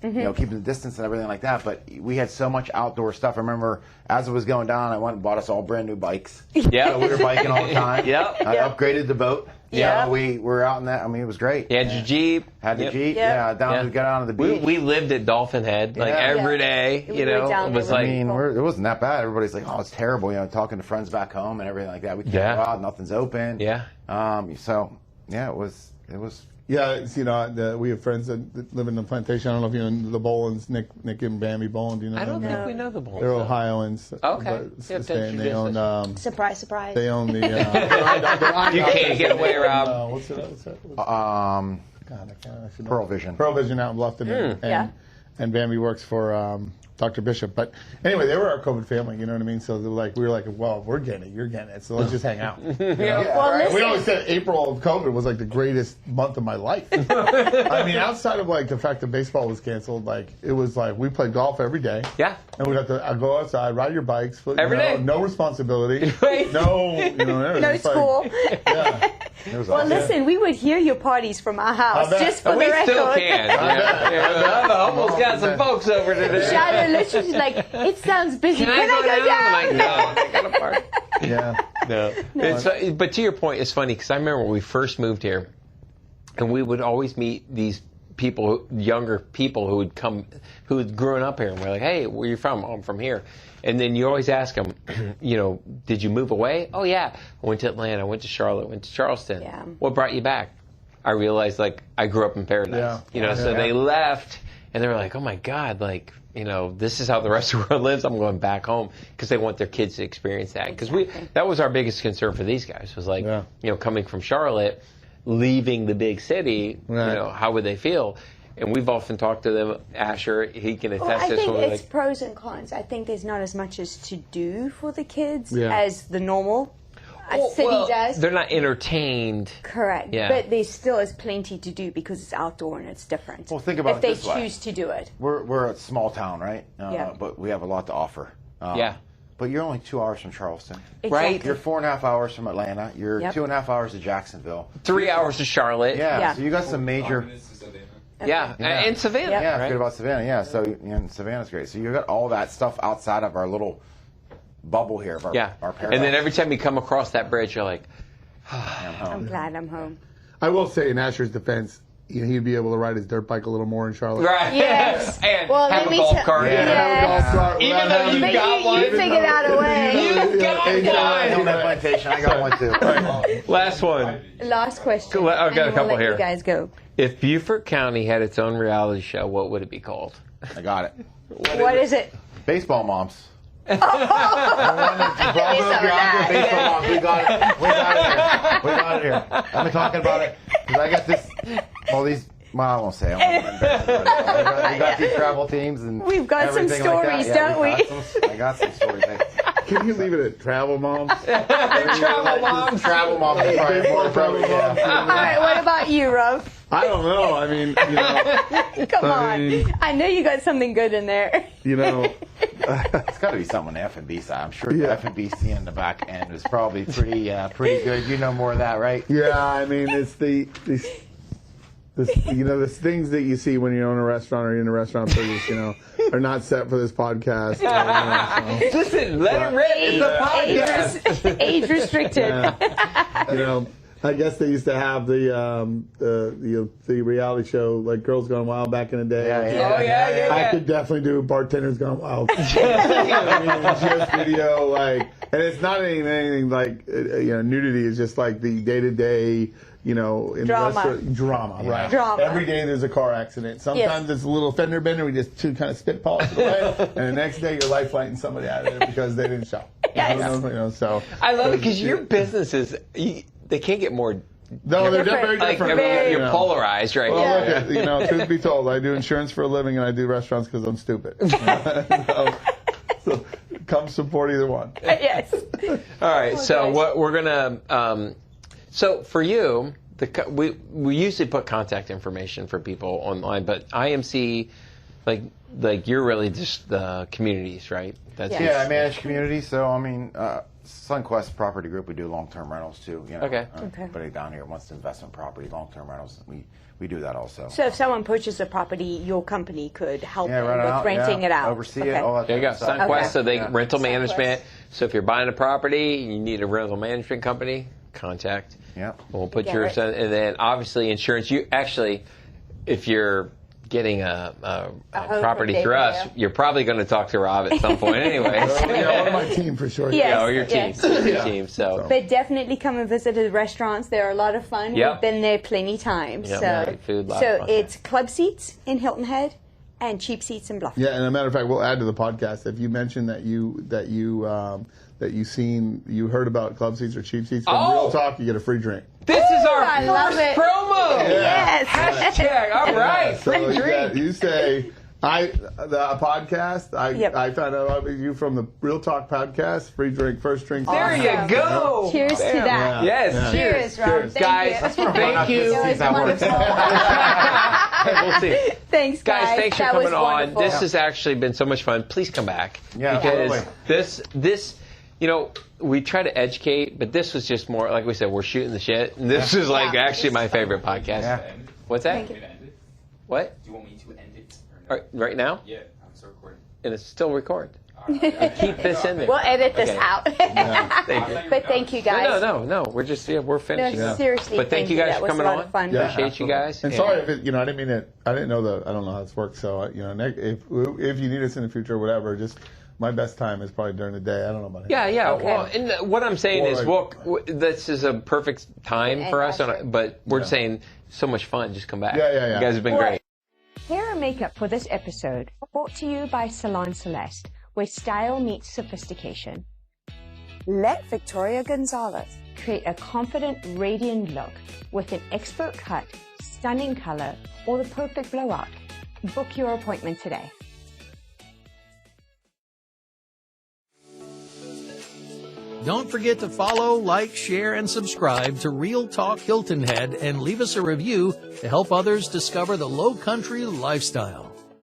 keeping the distance and everything like that. But we had so much outdoor stuff. I remember as it was going down, I went and bought us all brand new bikes. Yeah. So we were biking all the time. Yep. I upgraded the boat. Yeah. We were out in that. I mean, it was great. You had your Jeep. Had the Jeep. Yep. We got out on the beach. We lived at Dolphin Head every day. We were down it was there like. with it wasn't that bad. Everybody's like, "Oh, it's terrible," talking to friends back home and everything like that. We can't go out, nothing's open. Yeah. It was. Yeah, we have friends that live in the plantation. I don't know if you know the Bolins, Nick and Bambi Boland. Do you know I don't them? think we know the Bolins. They're Ohioans. Okay. They own. Surprise, surprise. They own the. You can't get away, Rob. What's that? Pearl Vision. Pearl Vision out in Bluffton, and Bambi works for Dr. Bishop. But anyway, they were our COVID family. You know what I mean? So we were like, well, if we're getting it, you're getting it. So let's just hang out. Well, we always said April of COVID was like the greatest month of my life. I mean, outside of like the fact that baseball was canceled, like it was like we played golf every day. Yeah. And we'd have to go outside, ride your bikes. Every day. No responsibility. Right. No, no school. Yeah. Well, listen, we would hear your parties from our house, just for the We record. still can. The Hummel's got some folks over today. Shadow literally like, it sounds busy. Can I go down? I'm like, no, I got a party. Yeah. No. But to your point, it's funny because I remember when we first moved here, and we would always meet these people, younger people who had grown up here, and we're like, hey, where are you from? Oh, I'm from here. And then you always ask them, did you move away? Oh, yeah. I went to Atlanta, I went to Charlotte, went to Charleston. Yeah. What brought you back? I realized, I grew up in Paradise. So they left, and they were like, oh, my God, this is how the rest of the world lives. I'm going back home because they want their kids to experience that. Because that was our biggest concern for these guys was coming from Charlotte, leaving the big city, how would they feel? And we've often talked to them. Asher, he can attest to this. I think it's pros and cons. I think there's not as much as to do for the kids as the normal city does. They're not entertained. Correct. Yeah. But there still is plenty to do because it's outdoor and it's different. Well, think about it this way. If they choose to do it. We're a small town, right? But we have a lot to offer. But you're only 2 hours from Charleston. Exactly. Right? You're 4.5 hours from Atlanta. You're 2.5 hours to Jacksonville. 3 hours to Charlotte. Yeah. So you got some major... Yeah, and Savannah. Yeah, right? Forget about Savannah. Yeah, so Savannah's great. So you got all that stuff outside of our little bubble here of our paradise. And then every time you come across that bridge, you're like, I'm glad I'm home. I will say, in Asher's defense, he'd be able to ride his dirt bike a little more in Charlotte. Right. Yes. And have a golf cart. Even though you got one. You figured out a way. You got one. Plantation. I got one too. Last one. Last question. I've got a couple here. You guys go. If Beaufort County had its own reality show, what would it be called? I got it. What is it? Baseball Moms. Baseball Moms. We got it. We got it here. I've been talking about it because I got this. I won't say. We got these travel teams and we've got some stories, don't we? I got some stories. Can you leave it at Travel Moms? Travel Moms. Travel Moms. All right. What about you, Rob? I don't know. I mean, Come on. I know you got something good in there. It's got to be something on the F&B side. I'm sure the F&B in the back end is probably pretty good. You know more of that, right? Yeah, I mean, it's the things that you see when you own a restaurant or you're in a restaurant business, are not set for this podcast. Listen, let it rip. It's a podcast. Age restricted. I guess they used to have the reality show like Girls Gone Wild back in the day. Yeah. I could definitely do Bartenders Gone Wild. I mean, just video and it's not anything like nudity. It's just like the day to day. In drama. The restaurant, drama, right? Drama. Every day there's a car accident. Sometimes it's a little fender bender. We just kind of spit polish it away, and the next day you're life lighting somebody out of there because they didn't show. Yes. So I love it because your businesses, they can't get more. No, they're very different. You're polarized, right? Well, look, truth be told, I do insurance for a living and I do restaurants because I'm stupid. So come support either one. Yes. All right. What we're gonna. So for you, we usually put contact information for people online, but IMC, like you're really just the communities, right? I manage communities. So I mean, Sunquest Property Group, we do long-term rentals too. You know, Okay. Everybody down here wants investment property, long-term rentals. We do that also. So if someone purchased a property, your company could help them rent it with out, renting it out. oversee it, all that. There you go, type of stuff. Sunquest. Okay. So they Yeah. rental Sunquest. management. So if you're buying a property, you need a rental management company. Contact. Yep. We'll put Garrett. yours in, and then obviously insurance. You actually, if you're getting a property from through us, David, you're probably going to talk to Rob at some point anyway. Yeah, or my team for sure. Yeah. Yeah, or your team. Yes. Your team. So. But definitely come and visit the restaurants. They're a lot of fun. Yep. We've been there plenty times. Yep. So, Great food, lot of so fun. it's club seats in Hilton Head and cheap seats in Bluffton. Yeah, and as a matter of fact, we'll add to the podcast if you mention that you heard about club seats or cheap seats from Oh! Real Talk, you get a free drink. This is our I love first it. promo. Yes. Hashtag. All right. So Free drink. you say the podcast. I found out about you from the Real Talk podcast. Free drink, first drink. There you Awesome. go. Cheers to Bam. that. Yes. Yeah. Cheers, Rob. Cheers. Thank Guys, you. thank you. It was That works. wonderful. We'll see. Thanks, guys. Guys, thanks for That was coming on. wonderful. This has actually been so much fun. Please come back. Yeah, because absolutely. this, you know, we try to educate, but this was just more, like we said, we're shooting the shit. And this is like actually my favorite podcast. Yeah. What's that? Thank you. What? Do you want me to end it? Or Right now? Yeah, I'm still recording. And it's still recorded. Keep this in there. We'll edit this Okay. out. Thank you. But thank you, guys. No. We're just, we're finishing. No, seriously, But thank you guys That for was coming a lot on. of fun. Yeah. Appreciate you guys. And sorry if it, I didn't mean it. I didn't know I don't know how this works. So if you need us in the future or whatever, just my best time is probably during the day. I don't know about it. Yeah. Okay. Well, and what I'm saying Or is, like- this is a perfect time for us. After. But we're saying so much fun. Just come back. Yeah. You guys have been Well, great. Hair and makeup for this episode brought to you by Salon Celeste, where style meets sophistication. Let Victoria Gonzalez create a confident, radiant look with an expert cut, stunning color, or the perfect blowout. Book your appointment today. Don't forget to follow, like, share, and subscribe to Real Talk Hilton Head and leave us a review to help others discover the Lowcountry lifestyle.